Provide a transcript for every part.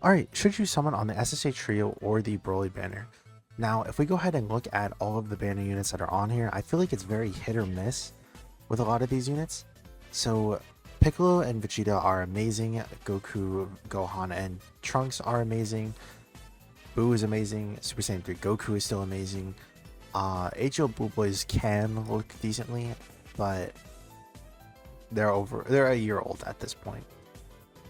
Alright, should you summon on the SSJ Trio or the Broly banner? Now, if we go ahead and look at all of the banner units that are on here, I feel like it's very hit or miss with a lot of these units. So, Piccolo and Vegeta are amazing, Goku, Gohan, and Trunks are amazing, Buu is amazing, Super Saiyan 3 Goku is still amazing, HO Buu Boys can look decently, but they're a year old at this point.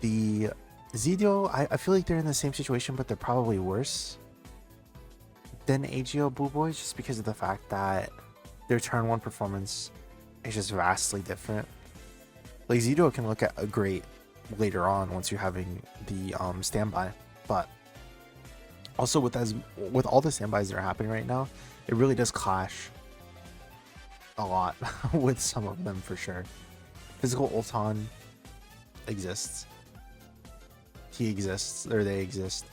The Zzdio, I feel like they're in the same situation, but they're probably worse than AGO Boo Boys just because of the fact that their turn 1 performance is just vastly different. Like, Zzdio can look at a great later on once you're having the standby, but also with all the standbys that are happening right now, it really does clash a lot with some of them for sure. Physical Ulton exists. He exists, or they exist.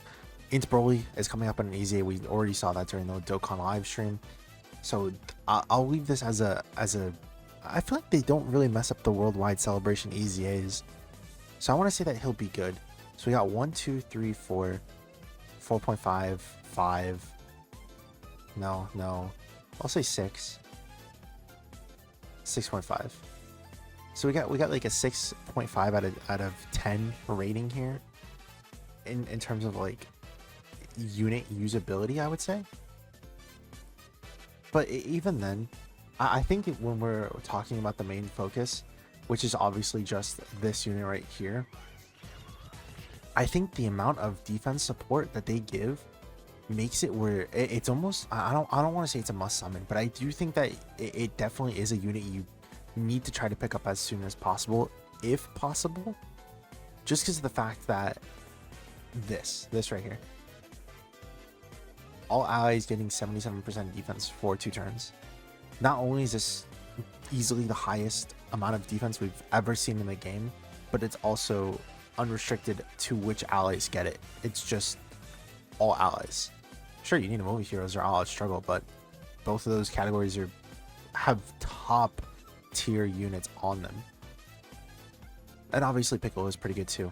Int Broly is coming up on an EZA. We already saw that during the Dokkan live stream. So I'll leave this as a. I feel like they don't really mess up the worldwide celebration EZAs. So I want to say that he'll be good. So we got 1, 2, 3, 4, 4.5, 5. No. I'll say 6. 6.5. So we got like a 6.5 out of 10 rating here. In terms of like unit usability, I would say. But even then, I think when we're talking about the main focus, which is obviously just this unit right here, I think the amount of defense support that they give makes it where it's almost, I don't want to say it's a must summon, but I do think that it definitely is a unit you need to try to pick up as soon as possible, if possible, just because of the fact that this right here, all allies getting 77% defense for 2 turns. Not only is this easily the highest amount of defense we've ever seen in the game, but it's also unrestricted to which allies get it. It's just all allies. Sure, you need a movie heroes or all out struggle, but both of those categories have top tier units on them. And obviously Piccolo is pretty good too.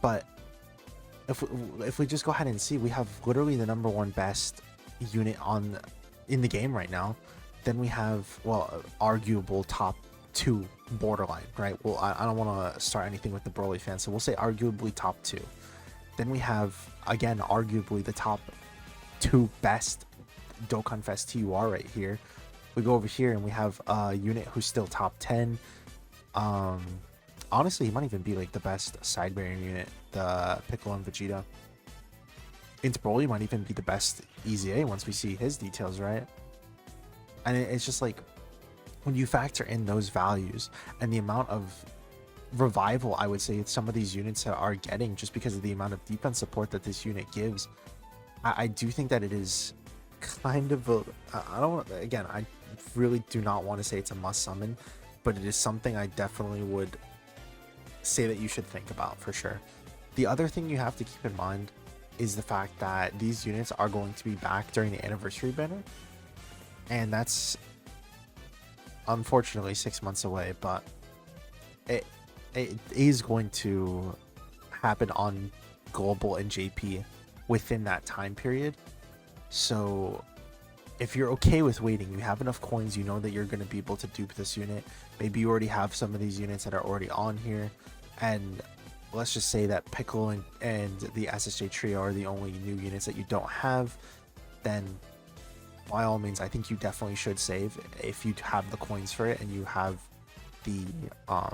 But if we just go ahead and see, we have literally the #1 best unit in the game right now. Then we have, well, arguable top 2 borderline, right? Well, I don't want to start anything with the Broly fans, so we'll say arguably top 2. Then we have, again, arguably the top 2 best Dokkan Fest TUR right here. We go over here and we have a unit who's still top 10. Honestly, he might even be like the best side bearing unit, the Piccolo and Vegeta. Int Broly might even be the best EZA once we see his details, right? And it's just like, when you factor in those values and the amount of revival, I would say, some of these units are getting just because of the amount of defense support that this unit gives, I do think that it is kind of a, I really do not want to say it's a must summon, but it is something I definitely would say that you should think about for sure. The other thing you have to keep in mind is the fact that these units are going to be back during the anniversary banner, and that's unfortunately 6 months away, but it is going to happen on global and JP within that time period. So if you're okay with waiting, you have enough coins, you know that you're going to be able to dupe this unit. Maybe you already have some of these units that are already on here, and let's just say that Piccolo and the SSJ Trio are the only new units that you don't have, then by all means, I think you definitely should save if you have the coins for it and you have the, I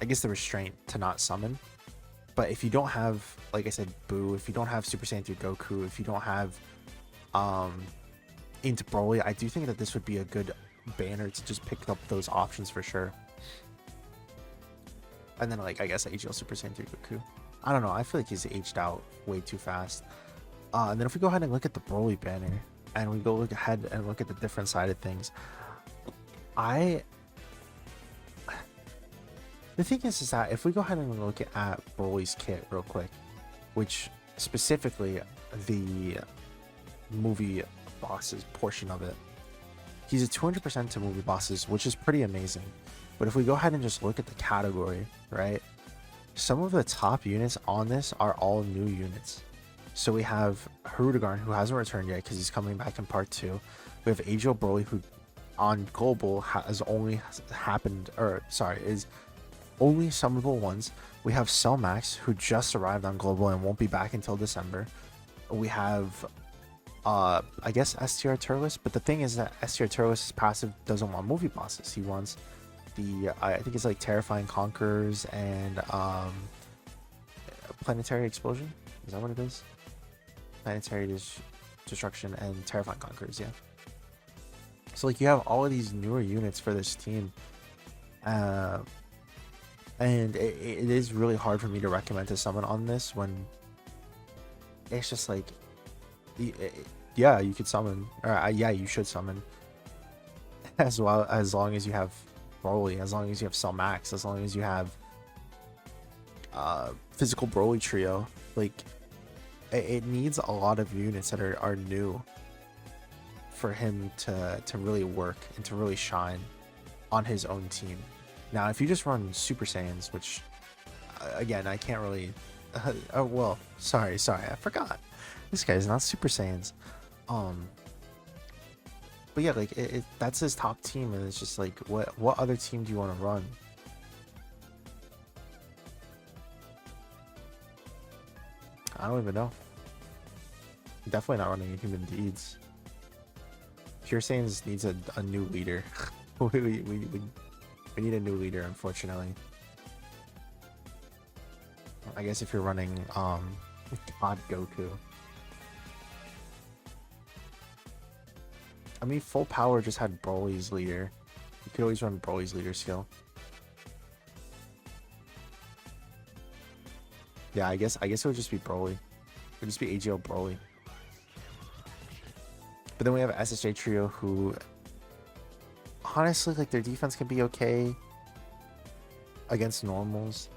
guess, the restraint to not summon. But if you don't have, like I said, Buu, if you don't have Super Saiyan 3 Goku, if you don't have Int Broly, I do think that this would be a good banner to just pick up those options for sure. And then, like, I guess HL Super Saiyan 3 Goku. I don't know, I feel like he's aged out way too fast. And then if we go ahead and look at the Broly banner, and we go look ahead and look at the different side of things, the thing is that if we go ahead and look at Broly's kit real quick, which specifically the movie bosses portion of it, he's a 200% to movie bosses, which is pretty amazing. But if we go ahead and just look at the category, right, some of the top units on this are all new units. So we have Hirudegarn, who hasn't returned yet because he's coming back in part 2. We have Agio Broly, who on global has only happened, or sorry, is only summonable once. We have Cell Max, who just arrived on global and won't be back until December. We have I guess STR Turles, but the thing is that STR Turles' passive doesn't want movie bosses. He wants the I think it's like Terrifying Conquerors and Planetary Explosion. Is that what it is? Planetary Destruction and Terrifying Conquerors, yeah. So like you have all of these newer units for this team, and it is really hard for me to recommend to someone on this when it's just like, yeah, you could summon, or yeah, you should summon, as well, as long as you have Broly, as long as you have Cell Max, as long as you have physical Broly trio. Like it needs a lot of units that are new for him to really work and to really shine on his own team. Now if you just run Super Saiyans, which again I can't really oh well, sorry I forgot, this guy's not Super Saiyans. But yeah, like that's his top team, and it's just like what other team do you want to run? I don't even know. Definitely not running Human Deeds. Pure Saiyans needs a new leader. we need a new leader, unfortunately. I guess if you're running God Goku. I mean, full power just had Broly's leader. You could always run Broly's leader skill. Yeah, I guess it would just be Broly. It would just be AGL Broly. But then we have SSJ Trio, who honestly, like, their defense can be okay against normals,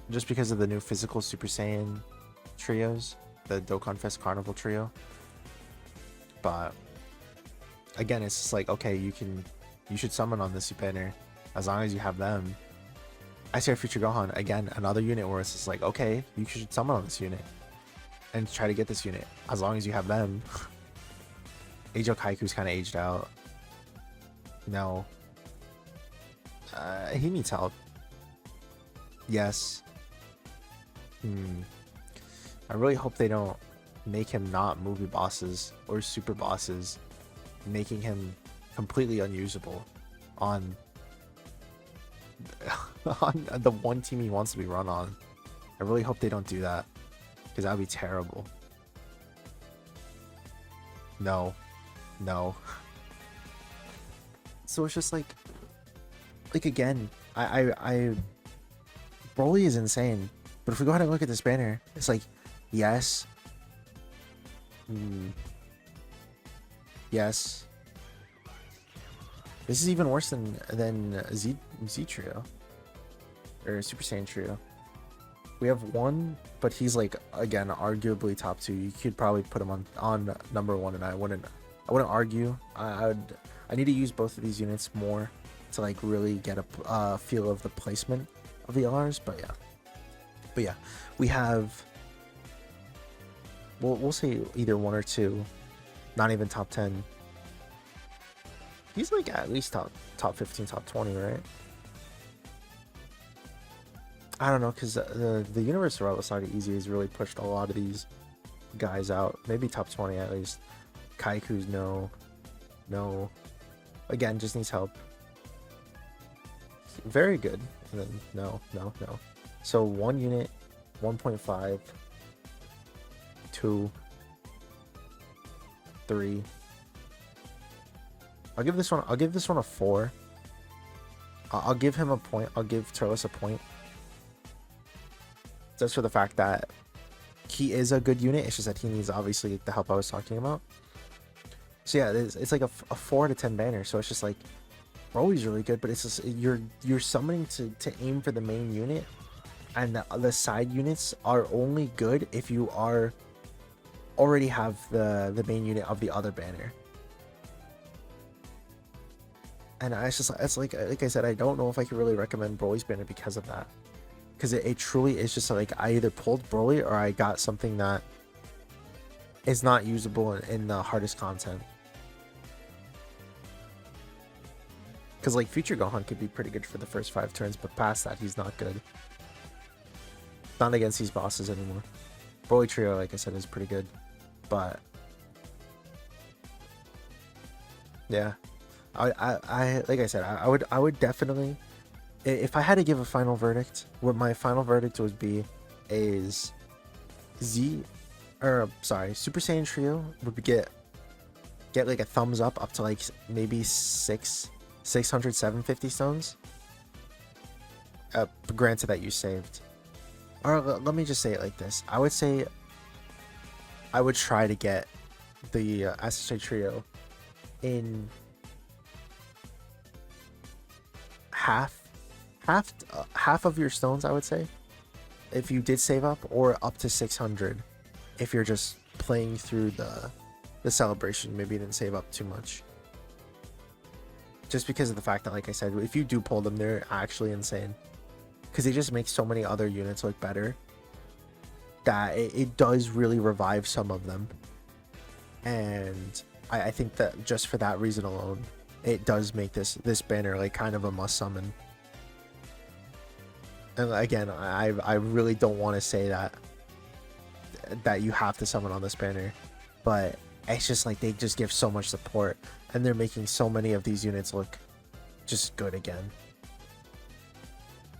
just because of the new physical Super Saiyan trios, the Dokkan Fest Carnival trio. But again, it's just like, okay, you should summon on this banner as long as you have them. I say Future Gohan, again, another unit where it's just like, okay, you should summon on this unit and try to get this unit as long as you have them. Agio Kaiku's kind of aged out. No. He needs help. Yes. I really hope they don't make him not movie bosses or super bosses, making him completely unusable on on the one team he wants to be run on. I really hope they don't do that, because that would be terrible. No. So it's just like again, I Broly is insane, but if we go ahead and look at this banner, it's like, yes, yes, this is even worse than Z Trio or Super Saiyan Trio. We have one, but he's like, again, arguably top 2. You could probably put him on number 1, and I wouldn't argue. I need to use both of these units more to like really get a feel of the placement of the LRs. But yeah, we have, we'll say either 1 or 2, not even top 10. He's like at least top 15, top 20, right? I don't know, because the Universe Rebel Saga Easy has really pushed a lot of these guys out. Maybe top 20 at least. Kaiku's no. Again, just needs help. Very good. And then no. So 1 unit, 1.5, 2, 3. I'll give this one a 4. I'll give him a point. I'll give Turles a point. Just for the fact that he is a good unit. It's just that he needs, obviously, the help I was talking about. So yeah, it's like a 4 out of 10 banner. So it's just like, Broly's really good, but it's just you're summoning to aim for the main unit, and the side units are only good if you already have the main unit of the other banner. And it's like I said, I don't know if I could really recommend Broly's banner because of that. because it truly is just like I either pulled Broly or I got something that is not usable in the hardest content. Because like Future Gohan could be pretty good for the first 5 turns, but past that he's not good. Not against these bosses anymore. Broly Trio, like I said, is pretty good, but yeah, I like I said, I would definitely, if I had to give a final verdict, what my final verdict would be is Super Saiyan Trio would get like a thumbs up to like maybe 750 stones. Granted that you saved. Or let me just say it like this. I would say I would try to get the SSJ Trio in half of your stones, I would say, if you did save up, or up to 600 if you're just playing through the celebration. Maybe you didn't save up too much, just because of the fact that, like I said, if you do pull them, they're actually insane, because they just make so many other units look better that it does really revive some of them. And I think that just for that reason alone, it does make this banner like kind of a must summon. And again, I really don't want to say that you have to summon on this banner, but it's just like they just give so much support, and they're making so many of these units look just good again,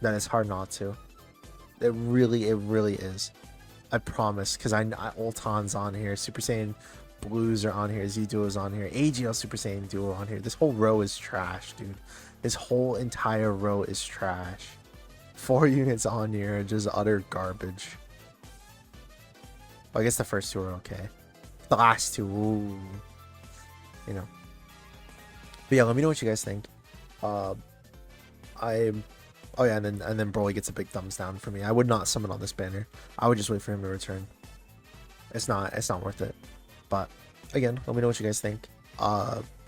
that it's hard not to. It really is. I promise, because Ulton's on here, Super Saiyan Blues are on here, Z Duo's on here, AGL Super Saiyan Duo on here. This whole row is trash, dude. This whole entire row is trash. 4 units on here are just utter garbage. Well, I guess the first 2 are okay. The last 2, ooh, you know. But yeah, let me know what you guys think. Oh yeah, and then Broly gets a big thumbs down for me. I would not summon on this banner. I would just wait for him to return. It's not worth it. But again, let me know what you guys think.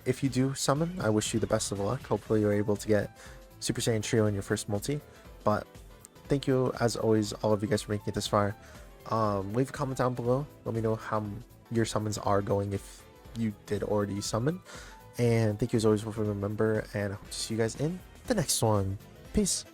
If you do summon, I wish you the best of luck. Hopefully you're able to get Super Saiyan Trio in your first multi. But thank you, as always, all of you guys for making it this far. Leave a comment down below. Let me know how your summons are going, if you did already summon. And thank you as always for being a member, and I hope to see you guys in the next one. Peace.